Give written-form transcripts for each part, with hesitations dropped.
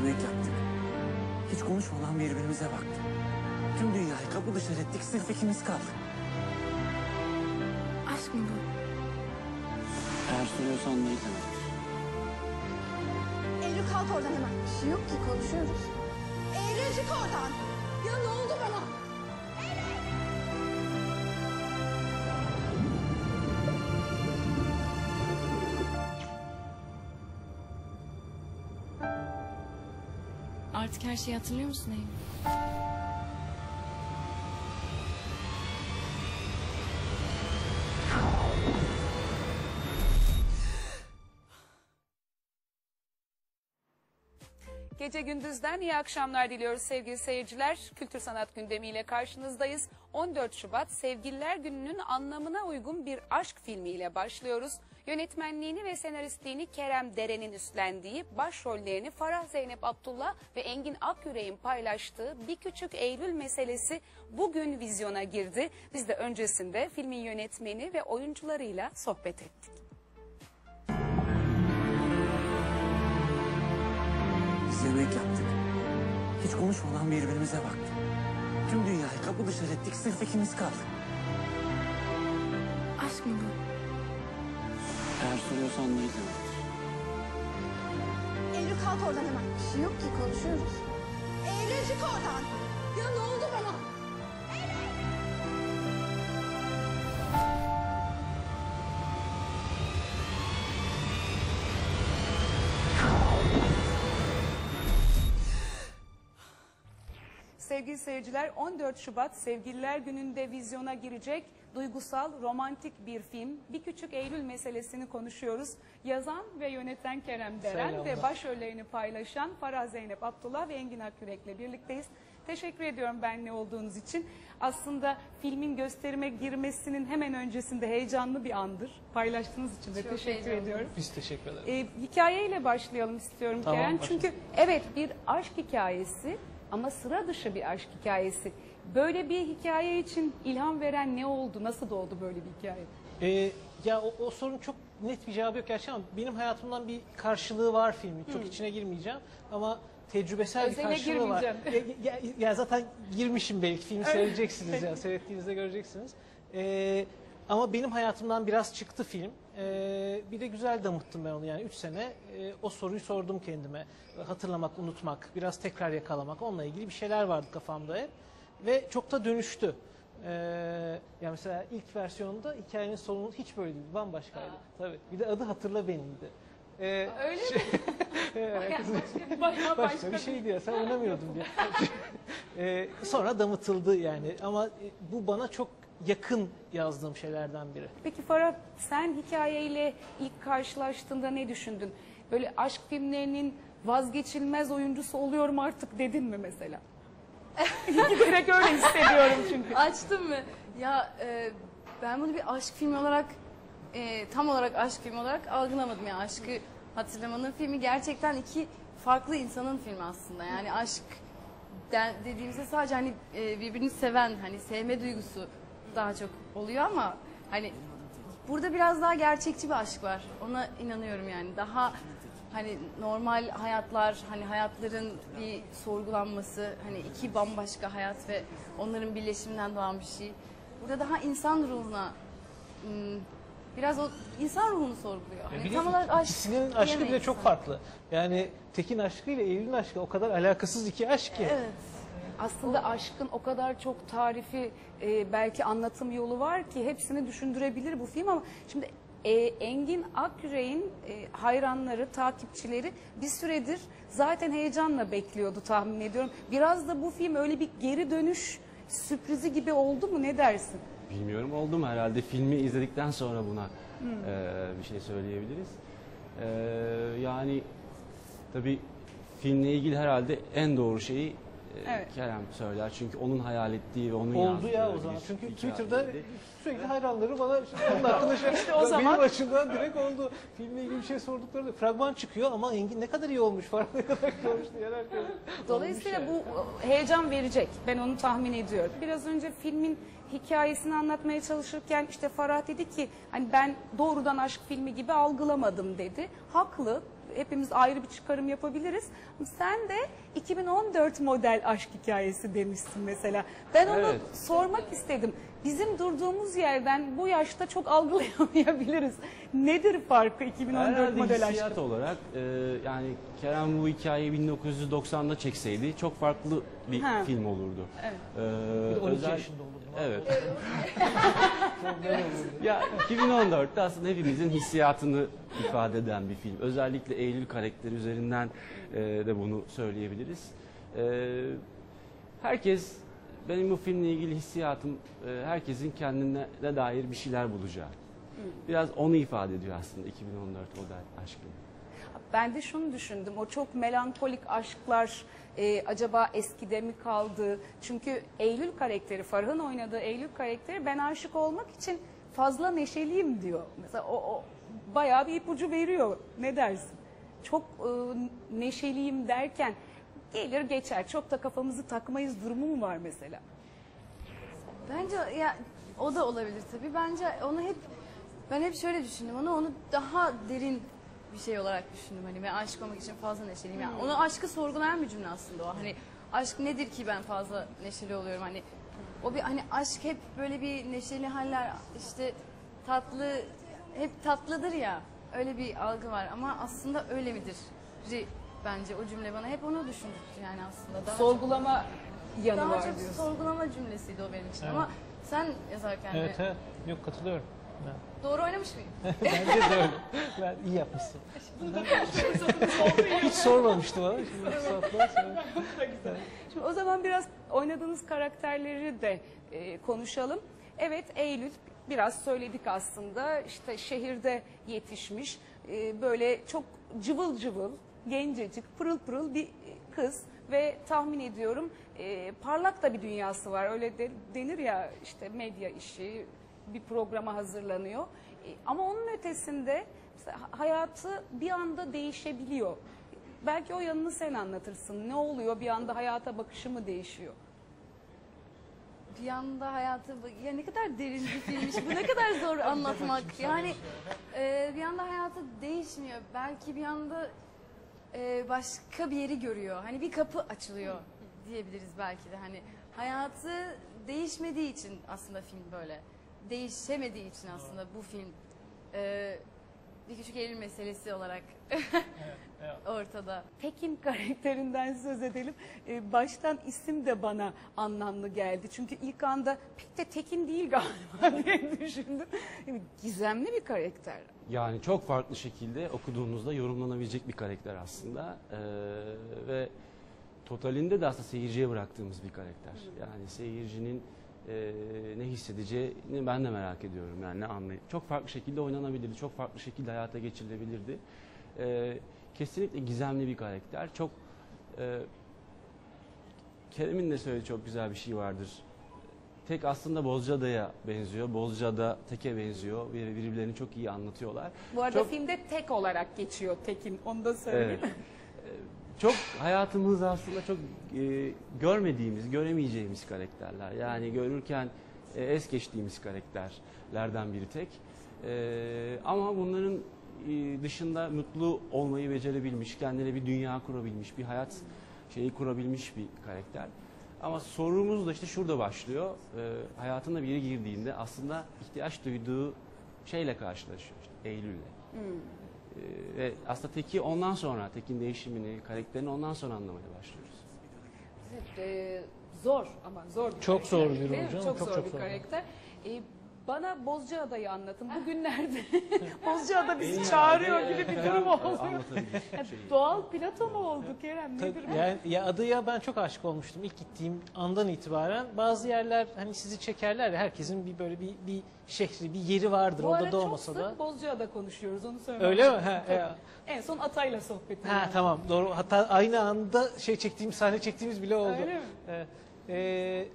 yemek yaptık. Hiç konuşmadan birbirimize baktık. Tüm dünyayı kapı dışarı ettik, sırf ikimiz kaldık. Aşk mı bu? Eğer soruyorsan değil demektir. Eylül kalk oradan hemen. Bir şey yok ki, konuşuyoruz. Eylül çık oradan. Ya ne oldu bana? Artık her şeyi hatırlıyor musun Eylül? Gece gündüzden iyi akşamlar diliyoruz sevgili seyirciler. Kültür sanat gündemiyle karşınızdayız. 14 Şubat Sevgililer Günü'nün anlamına uygun bir aşk filmiyle başlıyoruz. Yönetmenliğini ve senaristliğini Kerem Deren'in üstlendiği, başrollerini Farah Zeynep Abdullah ve Engin Akyürek'in paylaştığı Bir Küçük Eylül Meselesi bugün vizyona girdi. Biz de öncesinde filmin yönetmeni ve oyuncularıyla sohbet ettik. Biz yemek yaptık. Hiç konuşmadan birbirimize baktık. Tüm dünyayı kapı dışarı ettik, sırf ikimiz kaldık. Aşk mı bu? Eğer soruyorsan değil demektir. Eylül kalk oradan hemen. Bir şey yok ki, konuşuyoruz. Eylül çık oradan. Ya ne oldu bana? Sevgili seyirciler, 14 Şubat Sevgililer Günü'nde vizyona girecek duygusal, romantik bir film. Bir Küçük Eylül Meselesini konuşuyoruz. Yazan ve yöneten Kerem Deren Selamlar. ve başrollerini paylaşan Farah Zeynep Abdullah ve Engin Akyürek'le birlikteyiz. Teşekkür ediyorum benimle olduğunuz için. Aslında filmin gösterime girmesinin hemen öncesinde heyecanlı bir andır. Paylaştığınız için de teşekkür ediyorum. Biz teşekkür ederiz. Hikayeyle başlayalım istiyorum Tamam, Kerem. başlayalım. Çünkü evet, bir aşk hikayesi ama sıra dışı bir aşk hikayesi. Böyle bir hikaye için ilham veren ne oldu? Nasıl doğdu böyle bir hikaye? Ya o sorunun çok net bir cevabı yok gerçi ama benim hayatımdan bir karşılığı var filmin. Çok içine girmeyeceğim ama tecrübesel bir Özele karşılığı var. girmeyeceğim. Ya zaten girmişim belki. Filmi seyredeceksiniz ya. Seyrettiğinizde göreceksiniz. Ama benim hayatımdan biraz çıktı film. Bir de güzel damıttım ben onu yani 3 sene. O soruyu sordum kendime. Hatırlamak, unutmak, biraz tekrar yakalamak. Onunla ilgili bir şeyler vardı kafamda hep. Ve çok da dönüştü. Yani mesela ilk versiyonda hikayenin sonu hiç böyle değildi. Bambaşkaydı. Tabii. Bir de adı Hatırla Beni'ydi. Öyle mi? Başka bir şeydi ya. Sen oynamıyordun diye. Sonra damıtıldı yani. Ama bu bana çok yakın yazdığım şeylerden biri. Peki Farah, sen hikayeyle ilk karşılaştığında ne düşündün? Böyle aşk filmlerinin vazgeçilmez oyuncusu oluyorum artık dedin mi mesela? Giderek öyle hissediyorum çünkü. Açtın mı? Ya ben bunu bir aşk filmi olarak, tam olarak aşk filmi olarak algılamadım. Yani Aşkı Hatırlamanın filmi gerçekten iki farklı insanın filmi aslında. Yani aşk dediğimizde sadece hani birbirini seven, hani sevme duygusu daha çok oluyor ama hani burada biraz daha gerçekçi bir aşk var. Ona inanıyorum yani. Daha hani normal hayatlar, hani hayatların bir sorgulanması, hani iki bambaşka hayat ve onların birleşiminden doğan bir şey. Burada daha insan ruhuna, biraz o insan ruhunu sorguluyor. Hani tam olarak aşk İkisinin aşkı bile diyemeyiz çok sana. farklı. Yani Tekin aşkı ile Eylül'ün aşkı o kadar alakasız iki aşk ki. Evet. Aslında aşkın o kadar çok tarifi, belki anlatım yolu var ki hepsini düşündürebilir bu film ama şimdi Engin Akyürek'in hayranları, takipçileri bir süredir zaten heyecanla bekliyordu tahmin ediyorum. Biraz da bu film öyle bir geri dönüş sürprizi gibi oldu mu, ne dersin? Bilmiyorum, oldu mu herhalde filmi izledikten sonra buna bir şey söyleyebiliriz. Yani tabii filmle ilgili herhalde en doğru şeyi Evet. Kerem söyler. Çünkü onun hayal ettiği ve onun Oldu yansıttığı ya o bir zaman. Çünkü hikayeydi. Twitter'da sürekli hayranları bana onun hakkında şey, İşte o zaman- benim açımdan direkt oldu. Filmle ilgili bir şey sorduklarında fragman çıkıyor ama Engin ne kadar iyi olmuş falan, ne kadar iyi olmuş diye herkes Dolayısıyla olmuş yani. bu heyecan verecek. Ben onu tahmin ediyorum. Biraz önce filmin hikayesini anlatmaya çalışırken işte Farah dedi ki hani ben doğrudan aşk filmi gibi algılamadım dedi. Haklı. hepimiz ayrı bir çıkarım yapabiliriz. Sen de 2014 model aşk hikayesi demişsin mesela. Ben onu Evet. sormak istedim. Bizim durduğumuz yerden bu yaşta çok algılayamayabiliriz. Nedir farkı 2014 Herhalde model hissiyat aşkı? olarak yani Kerem bu hikayeyi 1990'da çekseydi çok farklı bir Ha. film olurdu. Evet. Bir de 12 yaşında olurdu. Evet. Ya 2014'te aslında hepimizin hissiyatını ifade eden bir film. Özellikle Eylül karakteri üzerinden de bunu söyleyebiliriz. Herkes, benim bu filmle ilgili hissiyatım herkesin kendine dair bir şeyler bulacağı. Biraz onu ifade ediyor aslında 2014 model aşkı. Ben de şunu düşündüm. O çok melankolik aşklar acaba eskide mi kaldı? Çünkü Eylül karakteri, Farah'ın oynadığı Eylül karakteri ben aşık olmak için fazla neşeliyim diyor. Mesela o bayağı bir ipucu veriyor. Ne dersin? Çok neşeliyim derken gelir geçer. Çok da kafamızı takmayız durumu mu var mesela? Bence ya o da olabilir tabii. Bence ben hep şöyle düşündüm. Onu daha derin bir şey olarak düşündüm. Hani ben aşık olmak için fazla neşeliyim. Yani onu aşkı sorgulayan bir cümle aslında o. Hani aşk nedir ki ben fazla neşeli oluyorum? Hani o bir hani aşk hep böyle bir neşeli haller işte tatlı hep tatlıdır ya. Öyle bir algı var ama aslında öyle midir? Bence o cümle bana hep onu düşündürttü yani aslında. Sorgulama yanı daha var çok diyorsun. sorgulama cümlesiydi o benim için Evet. ama sen yazarken Evet, de evet. Yok, katılıyorum. doğru oynamış mıyım? Bence de öyle. Ben iyi yapmışsın. Hiç sormamıştım ama şimdi sordular. Şimdi o zaman biraz oynadığınız karakterleri de konuşalım. Evet, Eylül biraz söyledik aslında, işte şehirde yetişmiş, böyle çok cıvıl cıvıl, gencecik, pırıl pırıl bir kız ve tahmin ediyorum parlak da bir dünyası var. Öyle denir ya, işte medya işi, bir programa hazırlanıyor. Ama onun ötesinde hayatı bir anda değişebiliyor. Belki o yanını sen anlatırsın. Ne oluyor? Bir anda hayata bakışı mı değişiyor? Bir anda hayatı ya ne kadar derin bir filmmiş bu ne kadar zor anlatmak yani bir anda hayatı değişmiyor belki bir anda başka bir yeri görüyor hani bir kapı açılıyor diyebiliriz belki de hani hayatı değişmediği için aslında film böyle değişemediği için aslında bu film bir küçük Eylül meselesi olarak ortada. Tekin karakterinden söz edelim. Baştan isim de bana anlamlı geldi. Çünkü ilk anda pek de Tekin değil galiba diye düşündüm. Gizemli bir karakter. Yani çok farklı şekilde okuduğunuzda yorumlanabilecek bir karakter aslında. Ve totalinde de aslında seyirciye bıraktığımız bir karakter. Yani seyircinin ne hissedeceğini ben de merak ediyorum. Yani ne anlayıp. Çok farklı şekilde oynanabilirdi. Çok farklı şekilde hayata geçirilebilirdi. Kesinlikle gizemli bir karakter. Çok Kerem'in de söylediği çok güzel bir şey vardır. Tek aslında Bozcaada'ya benziyor. Bozcaada Tek'e benziyor. Birbirlerini çok iyi anlatıyorlar. Bu arada Çok- filmde tek olarak geçiyor Tekin. Onu da söyleyeyim. Evet. Çok hayatımızda aslında çok görmediğimiz, göremeyeceğimiz karakterler. Yani görürken es geçtiğimiz karakterlerden biri Tek. Ama bunların dışında mutlu olmayı becerebilmiş, kendine bir dünya kurabilmiş, bir hayat şeyi kurabilmiş bir karakter. Ama sorumuz da işte şurada başlıyor. Hayatına bir yere girdiğinde aslında ihtiyaç duyduğu şeyle karşılaşıyor. İşte Eylül'le. Ve aslında Tekin değişimini, karakterini ondan sonra anlamaya başlıyoruz. Evet, zor ama zor bir Çok karakter, zor bir rol değil mi? canım, Çok çok zor çok bir zor. karakter. Bana Bozcaada'yı anlatın. Bugünlerde Bozcaada bizi çağırıyor gibi bir durum oldu. Yani doğal plato mu oldu Kerem? Nedir Tabii, bu? yani ya adaya ben çok aşık olmuştum ilk gittiğim andan itibaren. Bazı yerler hani sizi çekerler ya, herkesin bir böyle bir şehri, bir yeri vardır. Bu Orada ara da çok olmasa da. sık Bozcaada konuşuyoruz, onu söyleyeyim. Öyle mi? Ha, En son Atay'la sohbetimiz. ha tamam, doğru. Hatta aynı anda sahne çektiğimiz bile oldu. Öyle mi? Evet.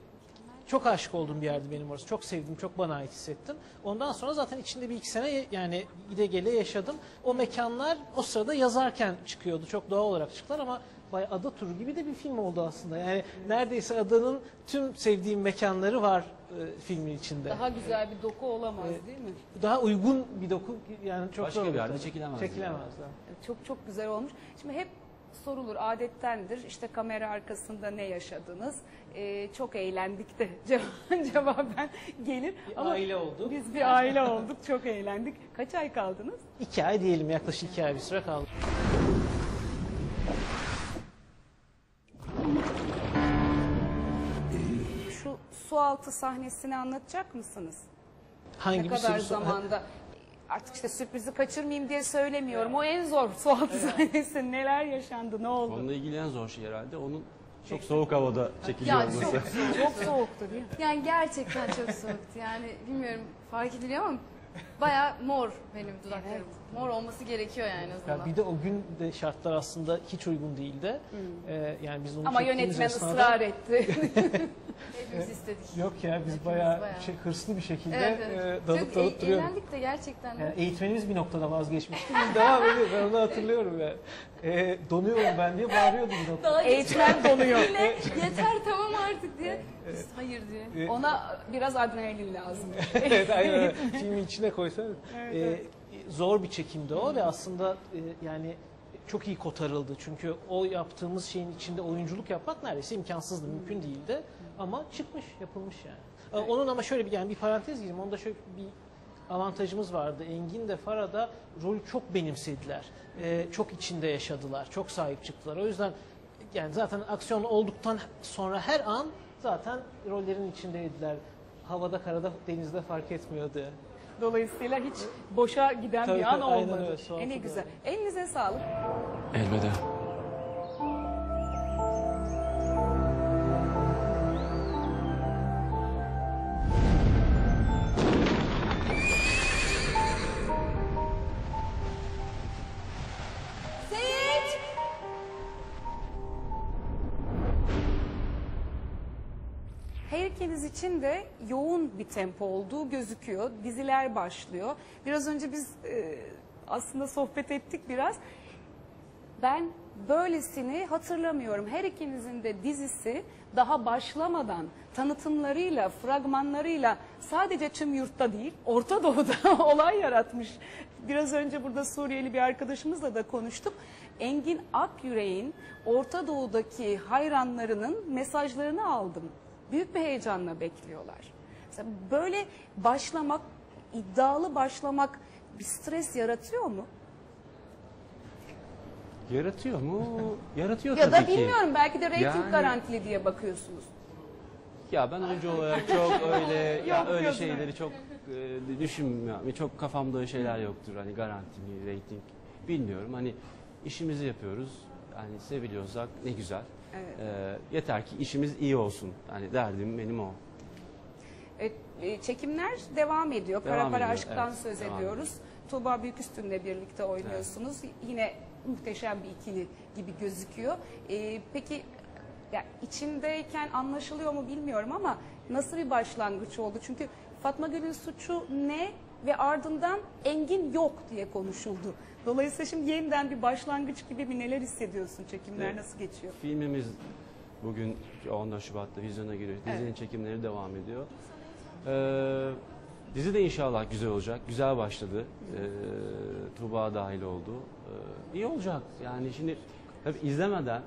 Çok aşık olduğum bir yerdi benim orası. Çok sevdim, çok bana ait hissettim. Ondan sonra zaten içinde bir iki sene yani gide gele yaşadım. O mekanlar o sırada yazarken çıkıyordu. Çok doğal olarak çıktılar ama bayağı ada turu gibi de bir film oldu aslında. Yani neredeyse adanın tüm sevdiğim mekanları var filmin içinde. Daha güzel bir doku olamaz değil mi? Daha uygun bir doku, yani çok Başka zor bir olur yerde tabii. çekilemez. Çekilemez. Çok çok güzel olmuş. Şimdi hep sorulur, adettendir. İşte kamera arkasında ne yaşadınız? Çok eğlendik de cevaben gelir. Bir aile olduk. Biz bir aile olduk, çok eğlendik. Kaç ay kaldınız? 2 ay diyelim, yaklaşık 2 ay bir süre kaldı. Şu sualtı sahnesini anlatacak mısınız? Hangi Ne bir kadar sürü zamanda? Artık işte sürprizi kaçırmayayım diye söylemiyorum. O en zor sualtı sahnesi. Neler yaşandı, ne oldu? Onunla ilgili en zor şey herhalde onun çok soğuk havada çekiliyor Ya olması. Çok soğuktu değil mi? Yani gerçekten çok soğuktu. Yani bilmiyorum fark ediliyor ama bayağı mor benim dudaklarım. Mor olması gerekiyor yani o zaman. Ya bir de o gün de şartlar aslında hiç uygun değildi. Yani biz onu Ama çektiğimiz yönetmen esnada- ısrar etti. Hepimiz istedik. Yok ya, biz Hepimiz bayağı bayağı. hırslı bir şekilde Evet, evet. dalıp Çok dalıp duruyorduk. eğlendik de gerçekten. de. Yani eğitmenimiz bir noktada vazgeçmişti. Biz devam ediyoruz. Ben onu hatırlıyorum ya. Donuyorum ben diye bağırıyordu bir noktada. Daha Eğitmen donuyor. Yine yeter tamam artık diye. Biz hayır diye. Ona biraz adrenalin lazım. Evet, aynen. Filmi içine koysanız. Zor bir çekimdi o ve aslında yani çok iyi kotarıldı. Çünkü o yaptığımız şeyin içinde oyunculuk yapmak neredeyse imkansızdı, mümkün değildi. Ama çıkmış, yapılmış yani. Onun ama şöyle bir parantez gireyim. Onda şöyle bir avantajımız vardı. Engin de Farah da rolü çok benimsediler. Çok içinde yaşadılar, çok sahip çıktılar. O yüzden yani zaten aksiyon olduktan sonra her an zaten rollerin içindeydiler. Havada, karada, denizde fark etmiyordu. Dolayısıyla hiç boşa giden Tabii, bir an tabii, aynen olmadı. öyle, sualtı Ne da güzel. öyle. Elinize sağlık. Elveda. Seyit! Her ikiniz için de yoğun bir tempo olduğu gözüküyor. Diziler başlıyor. Biraz önce biz aslında sohbet ettik biraz. Ben böylesini hatırlamıyorum. Her ikinizin de dizisi daha başlamadan tanıtımlarıyla, fragmanlarıyla sadece tüm yurtta değil, Orta Doğu'da olay yaratmış. Biraz önce burada Suriyeli bir arkadaşımızla da konuştuk. Engin Akyürek'in Orta Doğu'daki hayranlarının mesajlarını aldım. Büyük bir heyecanla bekliyorlar. Mesela böyle başlamak, iddialı başlamak bir stres yaratıyor mu? Yaratıyor mu? Yaratıyor Ya tabii da ki. bilmiyorum, belki de reyting Yani- garantili diye bakıyorsunuz. Ya ben oyuncu olarak çok öyle Yok öyle diyorsun. şeyleri çok düşünmüyorum. Çok kafamda şeyler yoktur. Hani garantili, reyting bilmiyorum. Hani işimizi yapıyoruz. Hani seviliyorsak ne güzel. Evet. Yeter ki işimiz iyi olsun. Hani derdim benim o. Çekimler devam ediyor. Kara Devam Para ediyor, Aşk'tan evet, söz devam ediyoruz. Tuğba Büyüküstün'le birlikte oynuyorsunuz. Yine muhteşem bir ikili gibi gözüküyor. Peki ya içindeyken anlaşılıyor mu bilmiyorum ama nasıl bir başlangıç oldu? Çünkü Fatma Gül'ün suçu ne ve ardından Engin yok diye konuşuldu. Dolayısıyla şimdi yeniden bir başlangıç gibi bir neler hissediyorsun? Çekimler Evet. nasıl geçiyor? Filmimiz bugün 14 Şubat'ta vizyona giriyor. Dizinin Evet. çekimleri devam ediyor. Dizi de inşallah güzel olacak. Güzel başladı. Tuğba dahil oldu. İyi olacak. Yani şimdi tabii izlemeden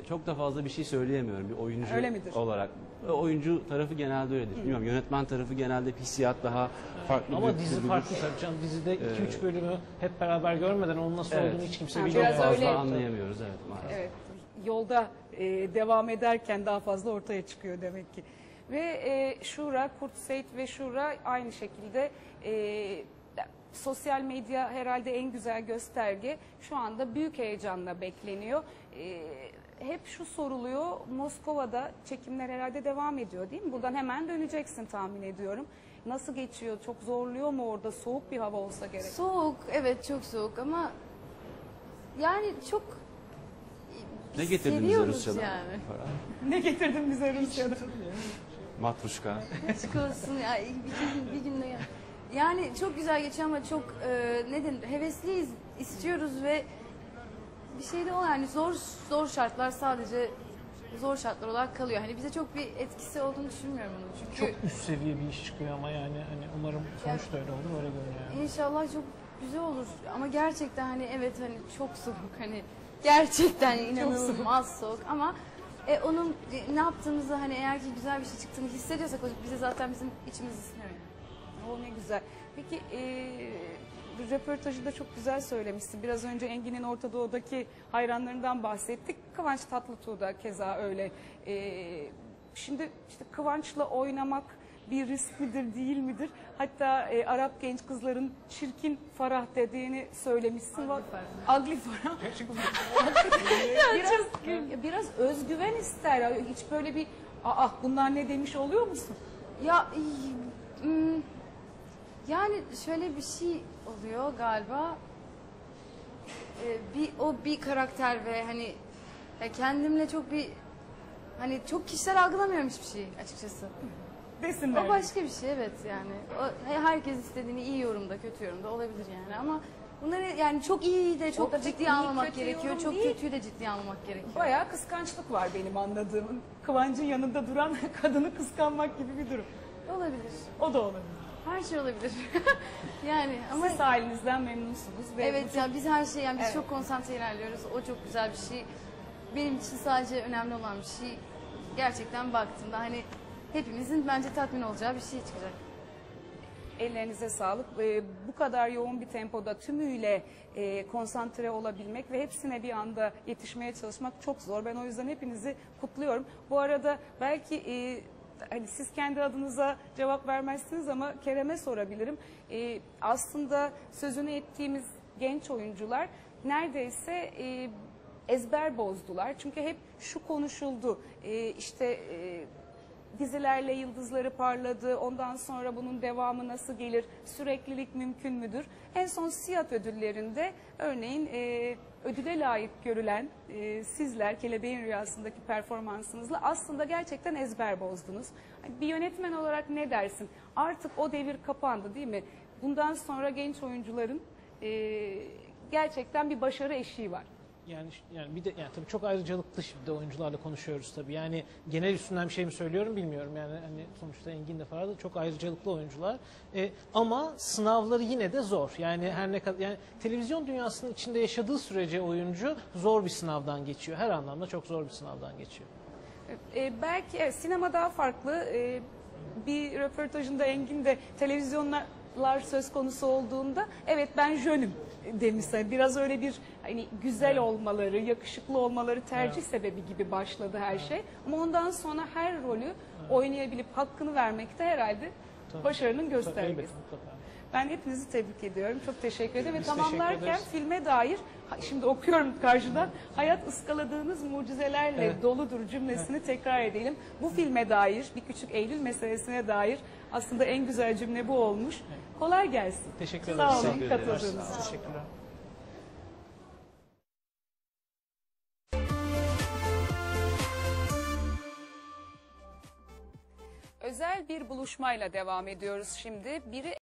çok da fazla bir şey söyleyemiyorum bir oyuncu Öyle midir? olarak. Oyuncu tarafı genelde öyledir. Bilmiyorum, yönetmen tarafı genelde hissiyat daha farklı. Ama bir dizi kurgudur. farklı tabii canım. Dizide 2-3 bölümü hep beraber görmeden onun nasıl Evet. olduğunu hiç kimse Ha, bilmiyor. biraz Çok fazla öyle. anlayamıyoruz, evet, maalesef. Evet, yolda devam ederken daha fazla ortaya çıkıyor demek ki. Ve Şura, Kurt Seyit ve Şura aynı şekilde sosyal medya herhalde en güzel gösterge. Şu anda büyük heyecanla bekleniyor. Hep şu soruluyor, Moskova'da çekimler herhalde devam ediyor değil mi? Buradan hemen döneceksin tahmin ediyorum. Nasıl geçiyor? Çok zorluyor mu orada? Soğuk bir hava olsa gerek. Soğuk, evet çok soğuk ama yani çok Ne getirdin bize seviyoruz Rusya'dan? yani. Para? Ne getirdin bize Rusya'dan? Matruşka. Açık olsun ya bir günde ya. Yani çok güzel geçiyor ama çok ne denir hevesliyiz, istiyoruz ve bir şey de o yani zor şartlar sadece zor şartlar olarak kalıyor. Hani bize çok bir etkisi olduğunu düşünmüyorum onun çünkü. Çok üst seviye bir iş çıkıyor ama yani hani umarım sonuç da öyle olur, öyle görünüyor yani. İnşallah çok güzel olur ama gerçekten hani evet hani çok soğuk hani gerçekten inanılmaz soğuk ama onun ne yaptığımızı hani eğer ki güzel bir şey çıktığını hissediyorsak o bize zaten bizim içimiz ısınıyor yani. O ne güzel. Peki röportajında çok güzel söylemişsin. Biraz önce Engin'in Orta Doğu'daki hayranlarından bahsettik. Kıvanç Tatlıtuğ da keza öyle. Şimdi işte Kıvanç'la oynamak bir risk midir, değil midir? Hatta Arap genç kızların çirkin Farah dediğini söylemişsin. Ugly Farah. biraz özgüven ister. Hiç böyle bir bunlar ne demiş oluyor musun? Ya yani şöyle bir şey oluyor galiba. Bir karakter ve hani kendimle çok bir hani çok kişisel algılamıyorum hiçbir şey açıkçası. Desinler. O başka bir şey evet yani. Herkes istediğini iyi yorumda, kötü yorumda olabilir yani ama bunları yani çok iyi de çok da ciddiye iyi, almamak kötü gerekiyor. yorum Çok değil. kötüyü de ciddiye almamak gerekiyor. Bayağı kıskançlık var benim anladığım. Kıvancın yanında duran kadını kıskanmak gibi bir durum. Olabilir. O da olabilir. Her şey olabilir. yani ama Siz halinizden memnunsunuz. Ve evet bu yani biz her şey yani biz Evet. çok konsantre ilerliyoruz. O çok güzel bir şey. Benim için sadece önemli olan bir şey gerçekten baktığımda hani hepimizin bence tatmin olacağı bir şey çıkacak. ellerinize sağlık. Bu kadar yoğun bir tempoda tümüyle konsantre olabilmek ve hepsine bir anda yetişmeye çalışmak çok zor. Ben o yüzden hepinizi kutluyorum. Bu arada belki hani siz kendi adınıza cevap vermezsiniz ama Kerem'e sorabilirim. Aslında sözünü ettiğimiz genç oyuncular neredeyse ezber bozdular. Çünkü hep şu konuşuldu. Dizilerle yıldızları parladı. Ondan sonra bunun devamı nasıl gelir? Süreklilik mümkün müdür? En son SİAD ödüllerinde örneğin ödüle layık görülen sizler Kelebeğin Rüyası'ndaki performansınızla aslında gerçekten ezber bozdunuz. Bir yönetmen olarak ne dersin? Artık o devir kapandı değil mi? Bundan sonra genç oyuncuların gerçekten bir başarı eşiği var. Yani bir de yani tabii çok ayrıcalıklı şimdi oyuncularla konuşuyoruz tabii. Yani genel üstünden bir şey mi söylüyorum bilmiyorum. Yani hani sonuçta Engin de Farah da çok ayrıcalıklı oyuncular. Ama sınavları yine de zor. Yani her ne kadar yani televizyon dünyasının içinde yaşadığı sürece oyuncu zor bir sınavdan geçiyor. Her anlamda çok zor bir sınavdan geçiyor. Belki sinema daha farklı. Bir röportajında Engin de televizyonlar söz konusu olduğunda evet ben jönüm demişler. Biraz öyle bir hani güzel olmaları, yakışıklı olmaları tercih sebebi gibi başladı her şey. Ama ondan sonra her rolü oynayabilip hakkını vermek de herhalde başarının göstergesi. Elbette, mutlaka. Ben hepinizi tebrik ediyorum. Çok teşekkür ederim. Ve Biz teşekkür tamamlarken ederiz. filme dair, şimdi okuyorum karşıdan, hayat ıskaladığınız mucizelerle doludur cümlesini tekrar edelim. Bu filme dair, bir küçük Eylül meselesine dair aslında en güzel cümle bu olmuş. Kolay gelsin. Teşekkür ederiz. Sağ olun Teşekkür ederiz. katıldığınız için. Teşekkürler. Özel bir buluşmayla devam ediyoruz şimdi. Biri